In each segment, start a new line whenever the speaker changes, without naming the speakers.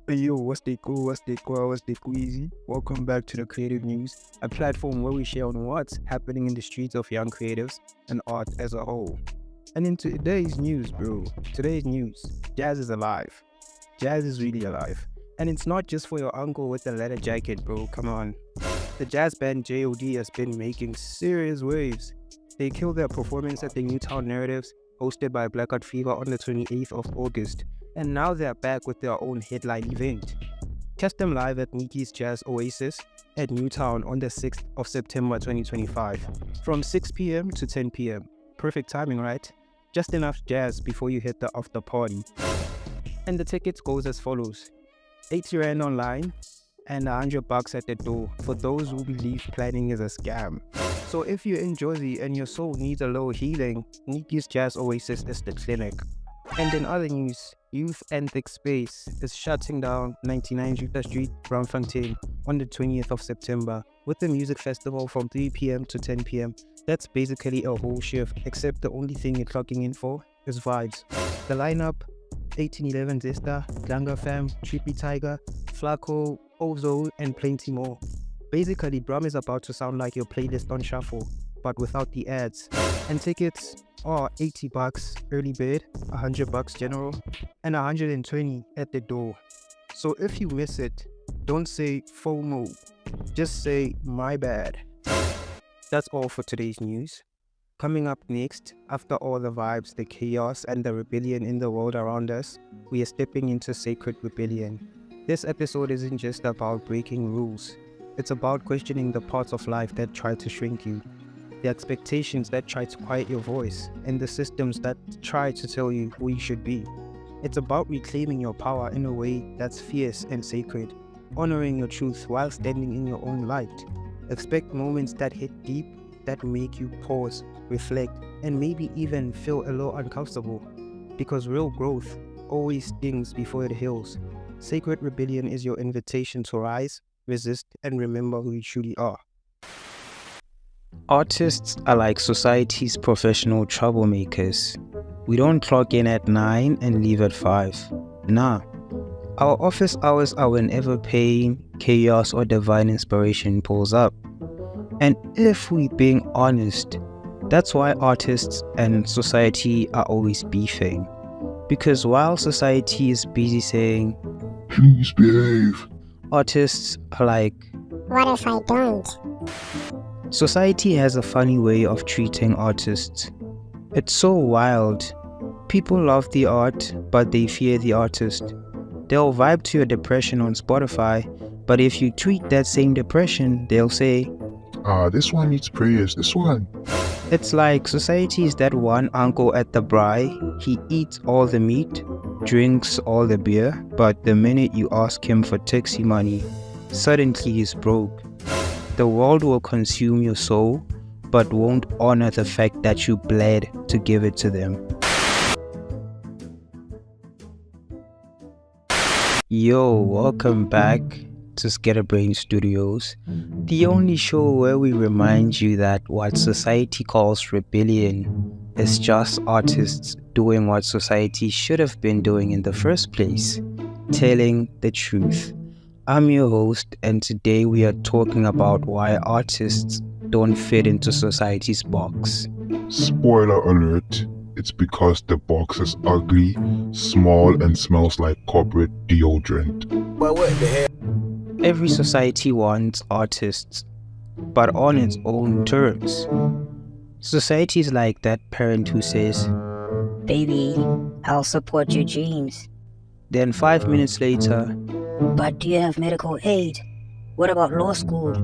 Hey yo, what's the cool, what's the cool, what's the queasy? Welcome back to the Creative News, a platform where we share on what's happening in the streets of young creatives and art as a whole. And in today's news, today's news, jazz is alive. Jazz is really alive. And it's not just for your uncle with the leather jacket, bro, come on. The jazz band J.O.D. has been making serious waves. They killed their performance at the Newtown Narratives, hosted by Blackout Fever on the 28th of August. And now they're back with their own headline event. Catch them live at Nikki's Jazz Oasis at Newtown on the 6th of September 2025 from 6 p.m. to 10 p.m. Perfect timing, right? Just enough jazz before you hit the after party. And the tickets goes as follows: 80 Rand online and $100 at the door for those who believe planning is a scam. So if you're in Jersey and your soul needs a little healing, Nikki's Jazz Oasis is the clinic. And in other news, Youth Ethic Space is shutting down 99 Jupiter Street, Braamfontein on the 20th of September with the music festival from 3 p.m. to 10 p.m. That's basically a whole shift, except the only thing you're clocking in for is vibes. The lineup: 1811 Zesta, Glanga Fam, Trippy Tiger, Flaco, Ozone, and plenty more. Basically, Braam is about to sound like your playlist on shuffle, but without the ads. And tickets are $80 early bird, $100 general, and $120 at the door. So if you miss it, don't say FOMO, just say my bad. That's all for today's news. Coming up next, after all the vibes, the chaos, and the rebellion in the world around us, we are stepping into sacred rebellion. This episode isn't just about breaking rules. It's about questioning the parts of life that try to shrink you, the expectations that try to quiet your voice, and the systems that try to tell you who you should be. It's about reclaiming your power in a way that's fierce and sacred, honoring your truth while standing in your own light. Expect moments that hit deep, that make you pause, reflect, and maybe even feel a little uncomfortable. Because real growth always stings before it heals. Sacred rebellion is your invitation to rise, resist, and remember who you truly are. Artists are like society's professional troublemakers. We don't clock in at 9 and leave at 5. Nah. Our office hours are whenever pain, chaos, or divine inspiration pulls up. And if we're being honest, that's why artists and society are always beefing. Because while society is busy saying, "Please behave," artists are like,
"What if I don't?"
Society has a funny way of treating artists. It's so wild. People love the art, but they fear the artist. They'll vibe to your depression on Spotify, but if you tweet that same depression, they'll say,
this one needs prayers, this one.
It's like society is that one uncle at the braai. He eats all the meat, drinks all the beer, but the minute you ask him for taxi money, suddenly he's broke. The world will consume your soul, but won't honor the fact that you bled to give it to them. Yo, welcome back to Scatterbrain Studios, the only show where we remind you that what society calls rebellion is just artists doing what society should have been doing in the first place, telling the truth. I'm your host, and today we are talking about why artists don't fit into society's box.
Spoiler alert, it's because the box is ugly, small, and smells like corporate deodorant.
Well, what the hell? Every society wants artists, but on its own terms. Society is like that parent who says,
"Baby, I'll support your dreams."
Then 5 minutes later,
"But do you have medical aid? What about law school?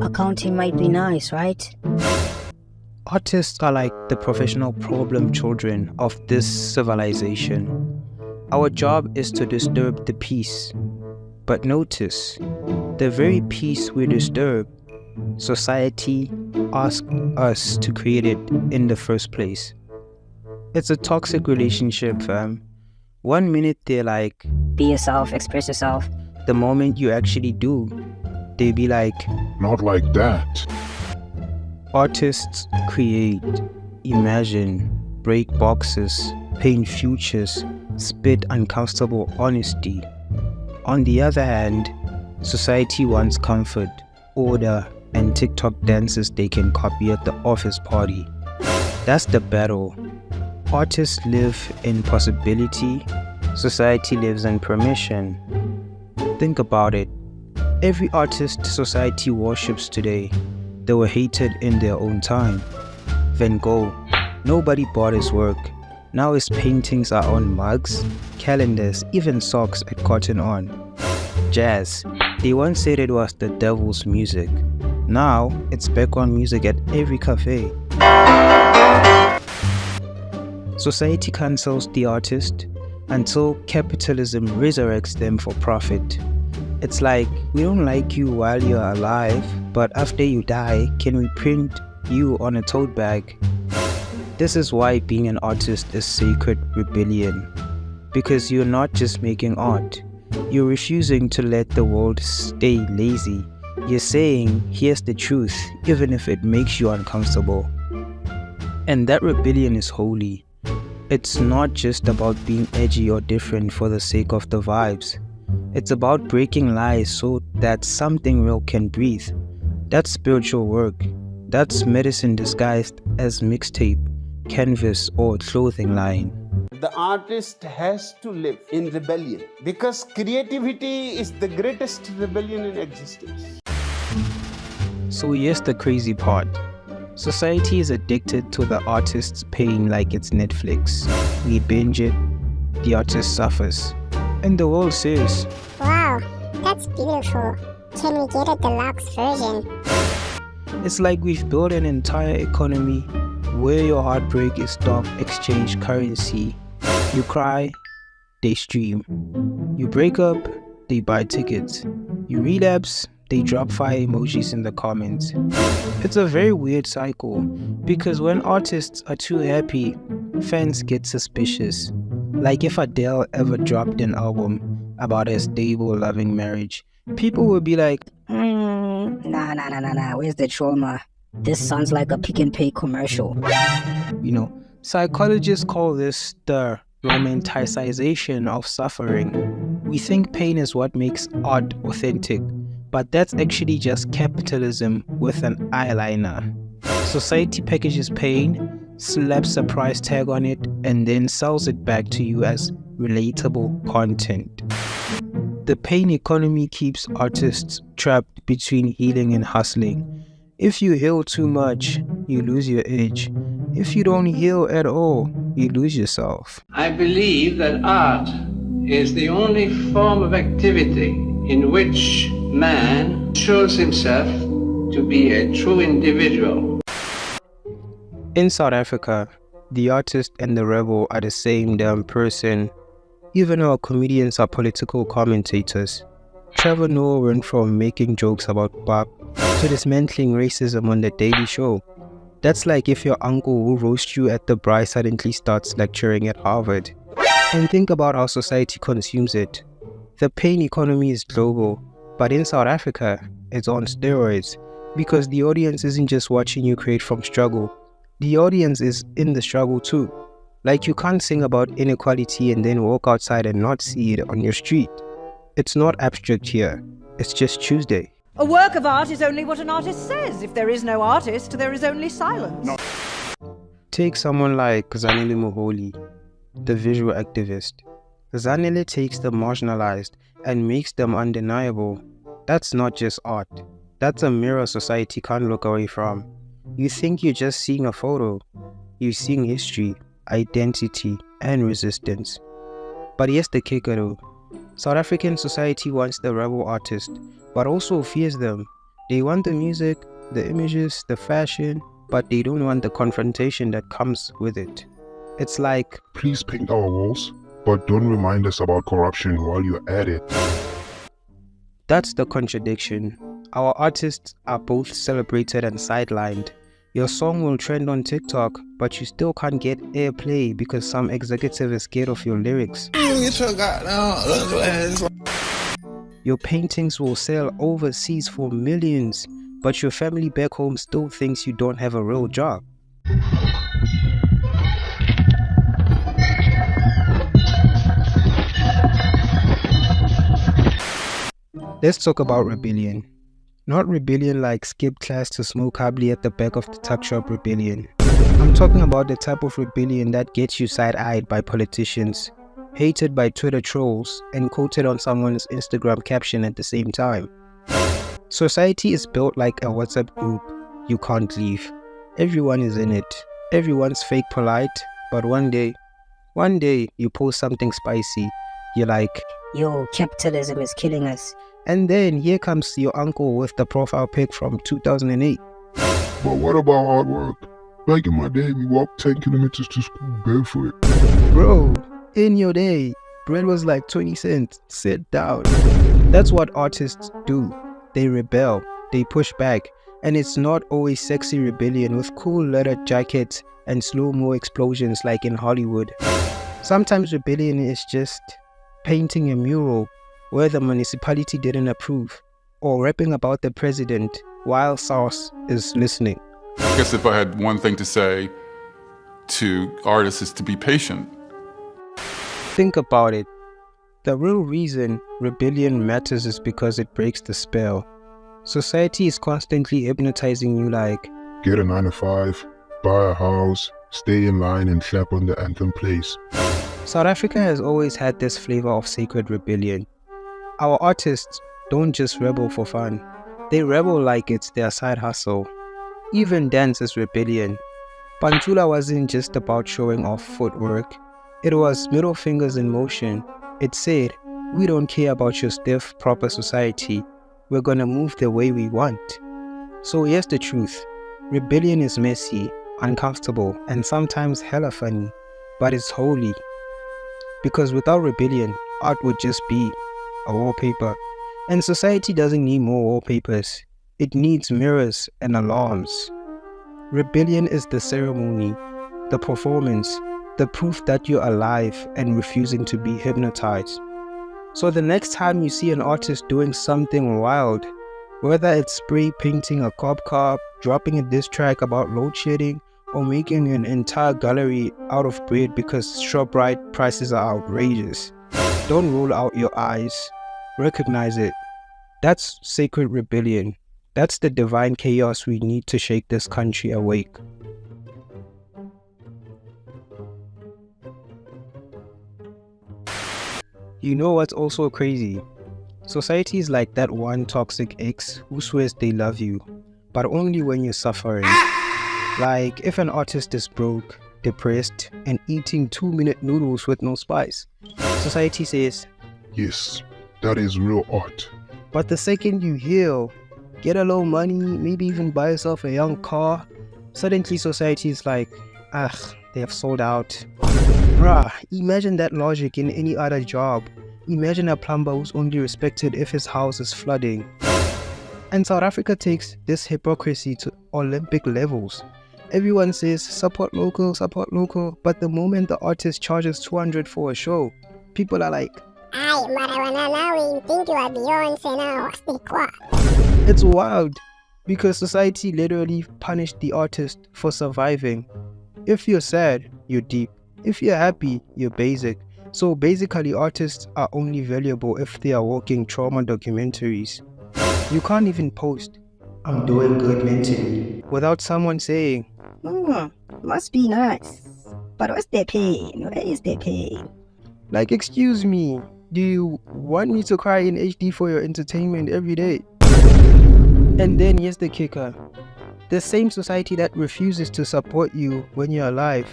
Accounting might be nice, right?"
artists are like the professional problem children of this civilization. Our job is to disturb the peace. But notice, the very peace we disturb, society asked us to create it in the first place. It's a toxic relationship, fam. 1 minute they're like,
"Be yourself, express yourself."
The moment you actually do, they be like,
"Not like that."
Artists create, imagine, break boxes, paint futures, spit uncomfortable honesty. On the other hand, society wants comfort, order, and TikTok dances they can copy at the office party. That's the battle. Artists live in possibility, society lives in permission. Think about it. Every artist society worships today, they were hated in their own time. Van Gogh, nobody bought his work. Now his paintings are on mugs, calendars, even socks at Cotton On. Jazz, they once said it was the devil's music. Now it's background music at every cafe. Society cancels the artist until capitalism resurrects them for profit. It's like, we don't like you while you're alive, but after you die, can we print you on a tote bag? This is why being an artist is sacred rebellion. Because you're not just making art, you're refusing to let the world stay lazy. You're saying, here's the truth, even if it makes you uncomfortable. And that rebellion is holy. It's not just about being edgy or different for the sake of the vibes. It's about breaking lies so that something real can breathe. That's spiritual work. That's medicine disguised as mixtape, canvas, or clothing line.
The artist has to live in rebellion because creativity is the greatest rebellion in existence.
So here's the crazy part. Society is addicted to the artist's pain like it's Netflix. We binge it, the artist suffers. And the world says,
wow, that's beautiful. Can we get a deluxe version?
It's like we've built an entire economy where your heartbreak is stock exchange currency. You cry, they stream. You break up, they buy tickets. You relapse, they drop fire emojis in the comments. It's a very weird cycle because when artists are too happy, fans get suspicious. Like if Adele ever dropped an album about a stable, loving marriage, people would be like,
Nah, where's the trauma? This sounds like a Pick and Pay commercial.
Psychologists call this the romanticization of suffering. We think pain is what makes art authentic, but that's actually just capitalism with an eyeliner. Society packages pain, slaps a price tag on it, and then sells it back to you as relatable content. The pain economy keeps artists trapped between healing and hustling. If you heal too much, you lose your edge. If you don't heal at all, you lose yourself.
I believe that art is the only form of activity in which man shows himself to be a true individual.
In South Africa, the artist and the rebel are the same damn person. Even our comedians are political commentators. Trevor Noah went from making jokes about Bob to dismantling racism on The Daily Show. That's like if your uncle who roast you at the bar suddenly starts lecturing at Harvard. And think about how society consumes it. The pain economy is global, but in South Africa, it's on steroids because the audience isn't just watching you create from struggle. The audience is in the struggle too. Like you can't sing about inequality and then walk outside and not see it on your street. It's not abstract here. It's just Tuesday.
A work of art is only what an artist says. If there is no artist, there is only silence. No.
Take someone like Zanele Moholi, the visual activist. Zanele takes the marginalized and makes them undeniable. That's not just art. That's a mirror society can't look away from. You think you're just seeing a photo. You're seeing history, identity, and resistance. But here's the kicker though. South African society wants the rebel artist, but also fears them. They want the music, the images, the fashion, but they don't want the confrontation that comes with it. It's like,
please paint our walls, but don't remind us about corruption while you're at it.
That's the contradiction. Our artists are both celebrated and sidelined. Your song will trend on TikTok, but you still can't get airplay because some executive is scared of your lyrics. Your paintings will sell overseas for millions, but your family back home still thinks you don't have a real job. Let's talk about rebellion. Not rebellion like skip class to smoke humbly at the back of the tuck shop rebellion. I'm talking about the type of rebellion that gets you side-eyed by politicians, hated by Twitter trolls, and quoted on someone's Instagram caption at the same time. Society is built like a WhatsApp group you can't leave. Everyone is in it. Everyone's fake polite, but one day you post something spicy. You're like,
Yo, capitalism is killing us.
and then here comes your uncle with the profile pic from 2008.
But what about hard work? Back in my day, we walked 10 kilometers to school barefoot.
Bro, in your day, bread was like 20 cents. Sit down. That's what artists do. They rebel, they push back, and it's not always sexy rebellion with cool leather jackets and slow-mo explosions like in Hollywood. Sometimes rebellion is just painting a mural where the municipality didn't approve, or rapping about the president while Sauce is listening.
I guess if I had one thing to say to artists is to be patient.
Think about it. The real reason rebellion matters is because it breaks the spell. Society is constantly hypnotizing you like,
Get a 9 to 5, buy a house, stay in line and clap when the anthem plays.
South Africa has always had this flavor of sacred rebellion. Our artists don't just rebel for fun. They rebel like it's their side hustle. Even dance is rebellion. Pantula wasn't just about showing off footwork. It was middle fingers in motion. It said, we don't care about your stiff, proper society. We're gonna move the way we want. So here's the truth. Rebellion is messy, uncomfortable, and sometimes hella funny. But it's holy. Because without rebellion, art would just be a wallpaper. And society doesn't need more wallpapers. It needs mirrors and alarms. Rebellion is the ceremony, the performance, the proof that you're alive and refusing to be hypnotized. So the next time you see an artist doing something wild, whether it's spray painting a cop car, dropping a diss track about load shedding, or making an entire gallery out of bread because ShopRite prices are outrageous, don't roll out your eyes. Recognize it. That's sacred rebellion. That's the divine chaos we need to shake this country awake. You know what's also crazy? Society is like that one toxic ex who swears they love you, but only when you're suffering. Like if an artist is broke, depressed, and eating 2-minute noodles with no spice, society says,
Yes, that is real art.
but the second you heal, get a little money, maybe even buy yourself a young car, suddenly society is like, they have sold out. Bruh, imagine that logic in any other job. Imagine a plumber who's only respected if his house is flooding. And South Africa takes this hypocrisy to Olympic levels. Everyone says support local, but the moment the artist charges 200 for a show, people are like,
Ai, marawana nawe, think you are Beyonce now, stay quiet.
it's wild, because society literally punished the artist for surviving. If you're sad, you're deep. If you're happy, you're basic. So basically artists are only valuable if they are walking trauma documentaries. You can't even post, I'm doing good mentally, without someone saying,
Must be nice. But what's their pain? Where is their pain?
like, excuse me, do you want me to cry in HD for your entertainment every day? And then here's the kicker. The same society that refuses to support you when you're alive,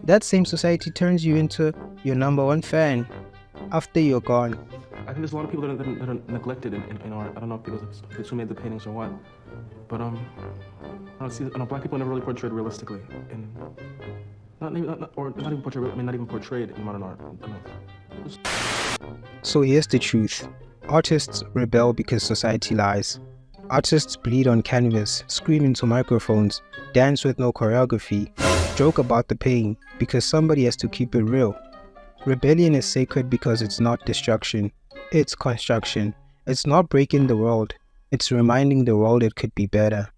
that same society turns you into your number one fan after you're gone.
I think there's a lot of people that are neglected in art. I don't know if because who made the paintings or what, but I don't know, black people are never really portrayed realistically, and not even portrayed in modern art.
So here's the truth. Artists rebel because society lies. Artists bleed on canvas, scream into microphones, dance with no choreography, joke about the pain because somebody has to keep it real. Rebellion is sacred because it's not destruction, it's construction. It's not breaking the world, it's reminding the world it could be better.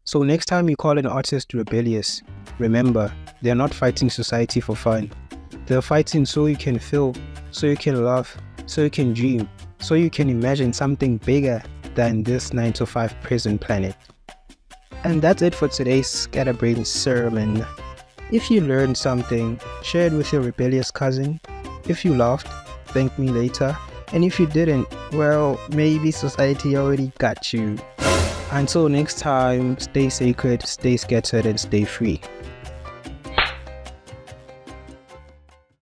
So next time you call an artist rebellious, remember, they're not fighting society for fun. They're fighting so you can feel, so you can love, so you can dream, so you can imagine something bigger than this 9-to-5 prison planet. And that's it for today's Scatterbrain sermon. If you learned something, share it with your rebellious cousin. If you laughed, thank me later. And if you didn't, well, maybe society already got you. Until next time, stay sacred, stay scattered, and stay free.